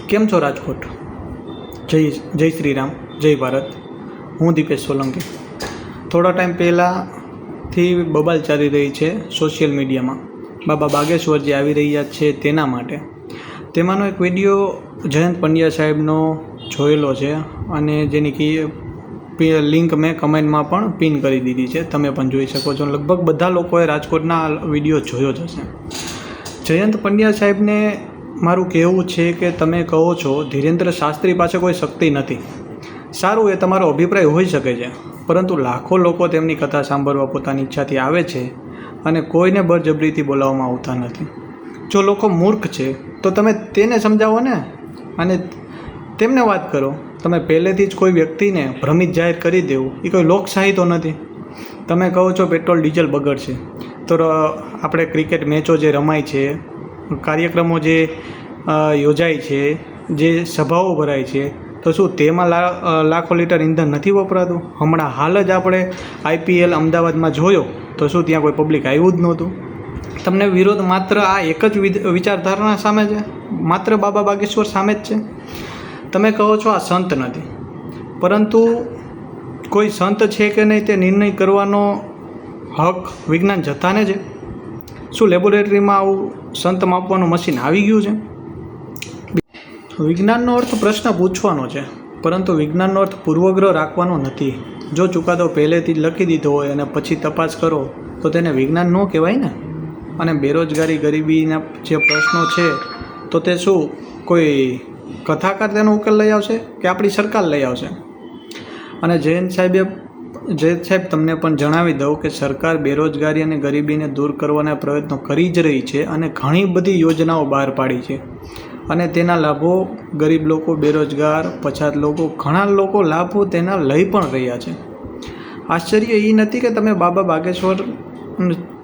કેમ છો રાજકોટ? જય શ્રી રામ, જય ભારત. હું દીપેશ સોલંકી. થોડા ટાઈમ પહેલાંથી બબાલ ચાલી રહી છે સોશિયલ મીડિયામાં બાબા બાગેશ્વર જે આવી રહ્યા છે તેના માટે. તેમાંનો એક વિડીયો જયંત પંડ્યા સાહેબનો જોયેલો છે અને જેની લિંક મેં કમેન્ટમાં પણ પિન કરી દીધી છે, તમે પણ જોઈ શકો છો. લગભગ બધા લોકોએ રાજકોટના વિડીયો જોયો જ હશે. જયંત પંડ્યા સાહેબને મારું કહેવું છે કે તમે કહો છો ધીરેન્દ્ર શાસ્ત્રી પાસે કોઈ શક્તિ નથી. સારું, એ તમારો અભિપ્રાય હોઈ શકે છે, પરંતુ લાખો લોકો તેમની કથા સાંભળવા પોતાની ઈચ્છાથી આવે છે અને કોઈને બળજબરીથી બોલાવવામાં આવતા નથી. જો લોકો મૂર્ખ છે તો તમે તેને સમજાવો ને અને તેમને વાત કરો. તમે પહેલેથી જ કોઈ વ્યક્તિને ભ્રમિત જાહેર કરી દેવું એ કોઈ લોકશાહી તો નથી. તમે કહો છો પેટ્રોલ ડીઝલ બગડશે, તો આપણે ક્રિકેટ મેચો જે રમાય છે, કાર્યક્રમો જે યોજાય છે, જે સભાઓ ભરાય છે, તો શું તેમાં લાખો લીટર ઈંધણ નથી વપરાતું? હમણાં હાલ જ આપણે IPL અમદાવાદમાં જોયો તો શું ત્યાં કોઈ પબ્લિક આવ્યું જ નહોતું? તમને વિરોધ માત્ર આ એક જ વિચારધારણા સામે છે, માત્ર બાબા બાગેશ્વર સામે જ છે. તમે કહો છો આ સંત નથી, પરંતુ કોઈ સંત છે કે નહીં તે નિર્ણય કરવાનો હક વિજ્ઞાન જથ્થાને છે. શું લેબોરેટરીમાં આવું સંત માપવાનું મશીન આવી ગયું છે? વિજ્ઞાનનો અર્થ પ્રશ્ન પૂછવાનો છે, પરંતુ વિજ્ઞાનનો અર્થ પૂર્વગ્રહ રાખવાનો નથી. જો ચુકાદો પહેલેથી જ લખી દીધો હોય અને પછી તપાસ કરો તો તેને વિજ્ઞાન ન કહેવાય ને. અને બેરોજગારી, ગરીબીના જે પ્રશ્નો છે તો તે શું કોઈ કથાકાર તેનો ઉકેલ લઈ આવશે કે આપણી સરકાર લઈ આવશે? અને જયંત સાહેબ તમને પણ જણાવી દઉં કે સરકાર બેરોજગારી અને ગરીબીને દૂર કરવાના પ્રયત્નો કરી જ રહી છે અને ઘણી બધી યોજનાઓ બહાર પાડી છે અને તેના લાભો ગરીબ લોકો, બેરોજગાર, પછાત લોકો, ઘણા લોકો લાભો તેના લઈ પણ રહ્યા છે. આશ્ચર્ય એ નથી કે તમે બાબા બાગેશ્વર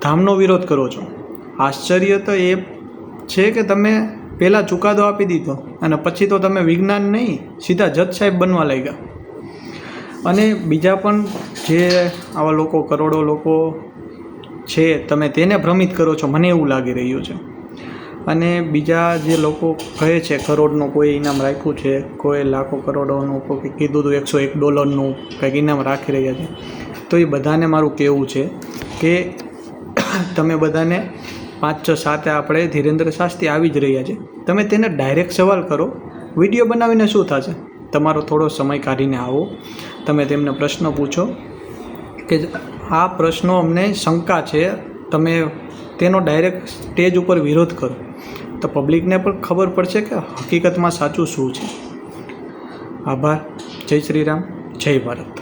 ધામનો વિરોધ કરો છો. આશ્ચર્ય તો એ છે કે તમે પહેલાં ચુકાદો આપી દીધો અને પછી તો તમે વિજ્ઞાન નહીં સીધા જજ સાહેબ બનવા લાગ્યા. અને બીજા પણ જે આવા લોકો, કરોડો લોકો છે, તમે તેને ભ્રમિત કરો છો, મને એવું લાગી રહ્યું છે. અને બીજા જે લોકો કહે છે કરોડનું કોઈ ઇનામ રાખ્યું છે, કોઈ લાખો કરોડોનું કોઈ કીધું હતું, $101નું કંઈક ઇનામ રાખી રહ્યા છે, તો એ બધાને મારું કહેવું છે કે તમે બધાને 5-6-7 આપણે ધીરેન્દ્ર શાસ્ત્રી આવી જ રહ્યા છે, તમે તેને ડાયરેક્ટ સવાલ કરો. વિડીયો બનાવીને શું થશે? તમારો થોડો સમય કાઢીને આવો, તમે તેમને પ્રશ્ન પૂછો કે આ પ્રશ્નો અમને શંકા છે, તમે તેનો ડાયરેક્ટ સ્ટેજ ઉપર વિરોધ કરો તો પબ્લિકને પણ ખબર પડશે કે હકીકતમાં સાચું શું છે. આભાર. જય શ્રી રામ, જય ભારત.